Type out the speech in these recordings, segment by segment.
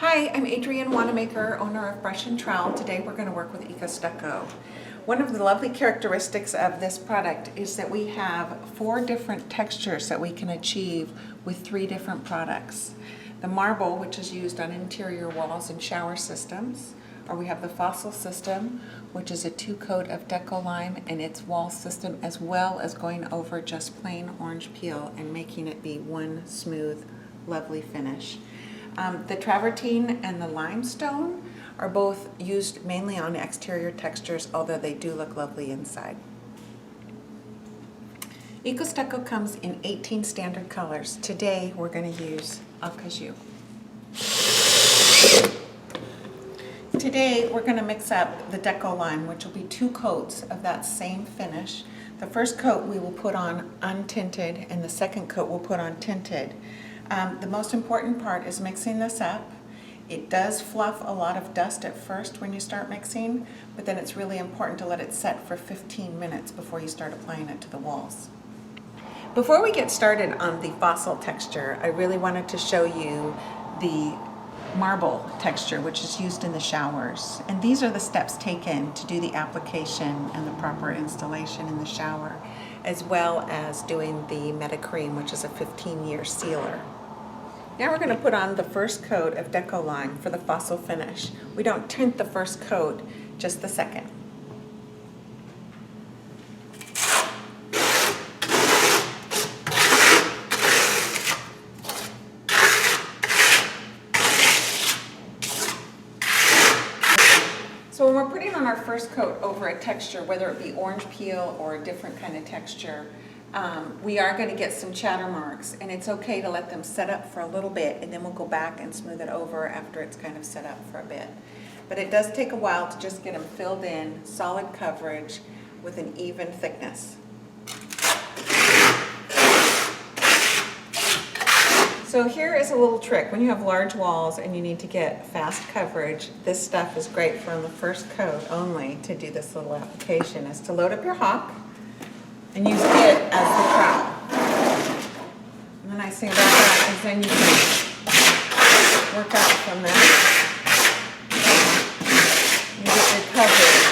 Hi, I'm Adrienne, Wanamaker, owner of Brush and Trowel. Today we're going to work with Eco Stucco. One of the lovely characteristics of this product is that we have 4 different textures that we can achieve with 3 different products. The marble, which is used on interior walls and shower systems, or we have the fossil system, which is a 2-coat of deco lime and its wall system, as well as going over just plain orange peel and making it be one smooth, lovely finish. The travertine and the limestone are both used mainly on exterior textures, although they do look lovely inside. Eco Stucco comes in 18 standard colors. Today we're going to use acajou. Today we're going to mix up the deco lime, which will be 2 coats of that same finish. The first coat we will put on untinted, and the second coat we'll put on tinted. The most important part is mixing this up. It does fluff a lot of dust at first when you start mixing, but then it's really important to let it set for 15 minutes before you start applying it to the walls. Before we get started on the fossil texture, I really wanted to show you the marble texture, which is used in the showers. And these are the steps taken to do the application and the proper installation in the shower, as well as doing the Metacream, which is a 15-year sealer. Now we're going to put on the first coat of deco lime for the fossil finish. We don't tint the first coat, just the second. So when we're putting on our first coat over a texture, whether it be orange peel or a different kind of texture, we are going to get some chatter marks, and it's okay to let them set up for a little bit, and then we'll go back and smooth it over after it's kind of set up for a bit. But it does take a while to just get them filled in, solid coverage with an even thickness. So here is a little trick. When you have large walls and you need to get fast coverage, this stuff is great for the first coat only to do this little application, is to load up your hawk and use it as the trowel. And the nice thing about that is then you can work out from that. You get your coverage.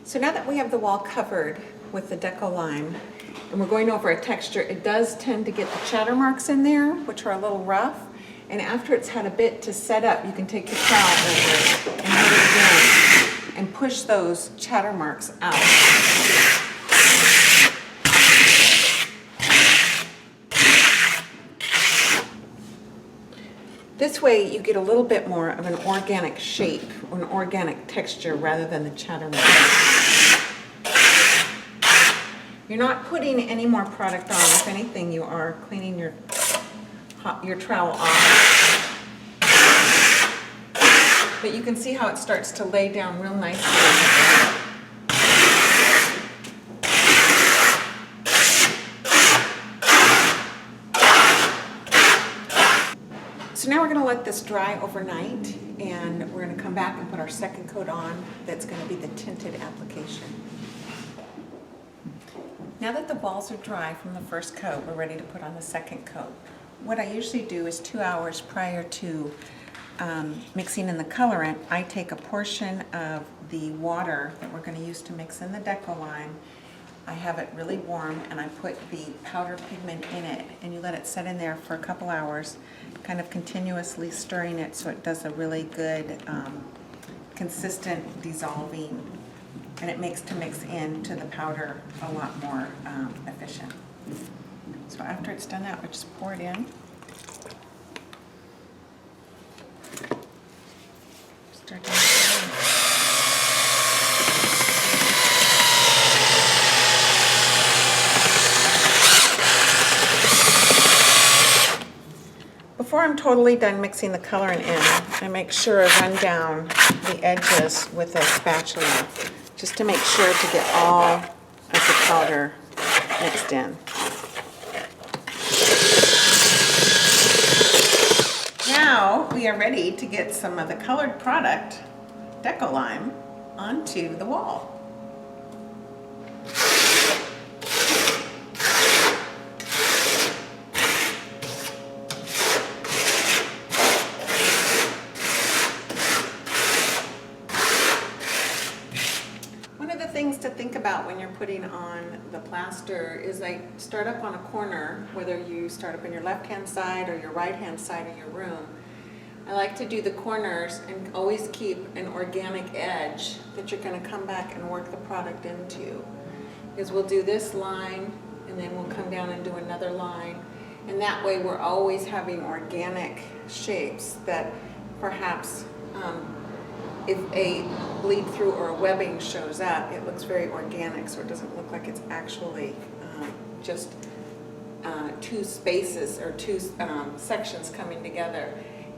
So now that we have the wall covered with the deco lime and we're going over a texture, it does tend to get the chatter marks in there, which are a little rough. And after it's had a bit to set up, you can take your trowel over it and hit it again and push those chatter marks out. This way you get a little bit more of an organic shape, an organic texture, rather than the chatter marks. You're not putting any more product on. If anything, you are cleaning your trowel off. But you can see how it starts to lay down real nicely. So now we're going to let this dry overnight, and we're going to come back and put our second coat on. That's going to be the tinted application. Now that the walls are dry from the first coat, we're ready to put on the second coat. What I usually do is 2 hours prior to mixing in the colorant, I take a portion of the water that we're going to use to mix in the deco lime. I have it really warm and I put the powder pigment in it, and you let it set in there for a couple hours, kind of continuously stirring it so it does a really good consistent dissolving, and it makes to mix into the powder a lot more efficient. So after it's done that, we just pour it in. Start to mix it in. totally done mixing the color in, I make sure I run down the edges with a spatula just to make sure to get all of the powder mixed in. Now we are ready to get some of the colored product, Deco Lime, onto the wall. One of the things to think about when you're putting on the plaster is like start up on a corner, whether you start up in your left-hand side or your right-hand side of your room. I like to do the corners and always keep an organic edge that you're going to come back and work the product into. Because we'll do this line and then we'll come down and do another line. And that way we're always having organic shapes that perhaps if a bleed through or a webbing shows up, it looks very organic, so it doesn't look like it's actually just two spaces or two sections coming together.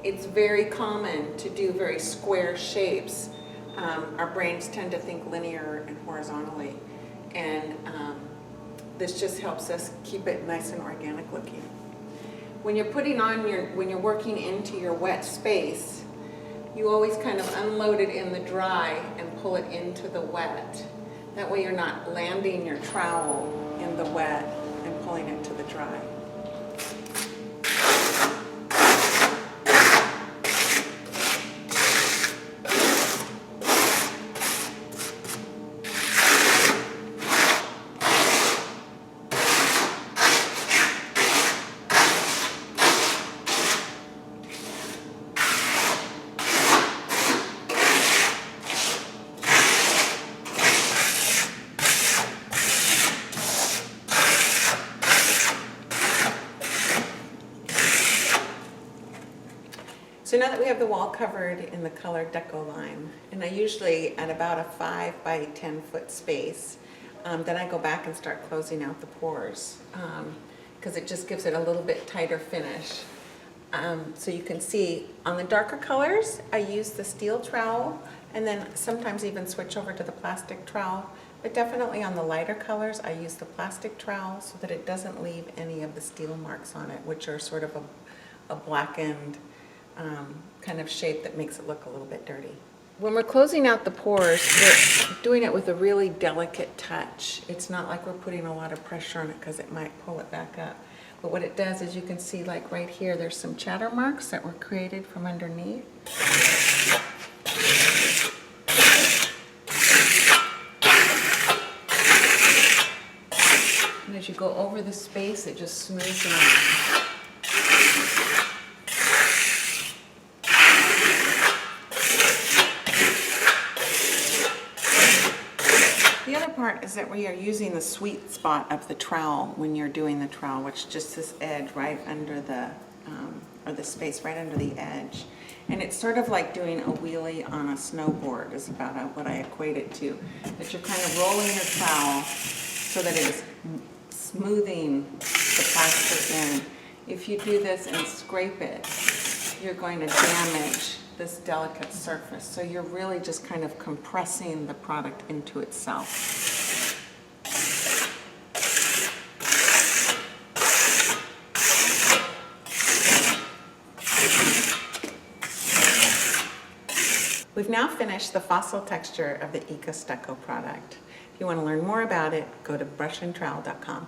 It's very common to do very square shapes. Our brains tend to think linear and horizontally, and this just helps us keep it nice and organic looking. When you're putting on when you're working into your wet space, you always kind of unload it in the dry and pull it into the wet. That way you're not landing your trowel in the wet and pulling it to the dry. So now that we have the wall covered in the color Deco Lime, and I usually at about a 5 by 10 foot space, then I go back and start closing out the pores because it just gives it a little bit tighter finish. So you can see on the darker colors, I use the steel trowel and then sometimes even switch over to the plastic trowel. But definitely on the lighter colors, I use the plastic trowel so that it doesn't leave any of the steel marks on it, which are sort of a blackened kind of shape that makes it look a little bit dirty. When we're closing out the pores, we're doing it with a really delicate touch. It's not like we're putting a lot of pressure on it because it might pull it back up. But what it does is you can see like right here, there's some chatter marks that were created from underneath. And as you go over the space, it just smooths it out. The other part is that we are using the sweet spot of the trowel when you're doing the trowel, which is just this edge right under the, or the space right under the edge. And it's sort of like doing a wheelie on a snowboard is about what I equate it to. That you're kind of rolling your trowel so that it is smoothing the plaster in. If you do this and scrape it, you're going to damage this delicate surface. So you're really just kind of compressing the product into itself. We've now finished the fossil texture of the Eco Stucco product. If you want to learn more about it, go to brushandtrowel.com.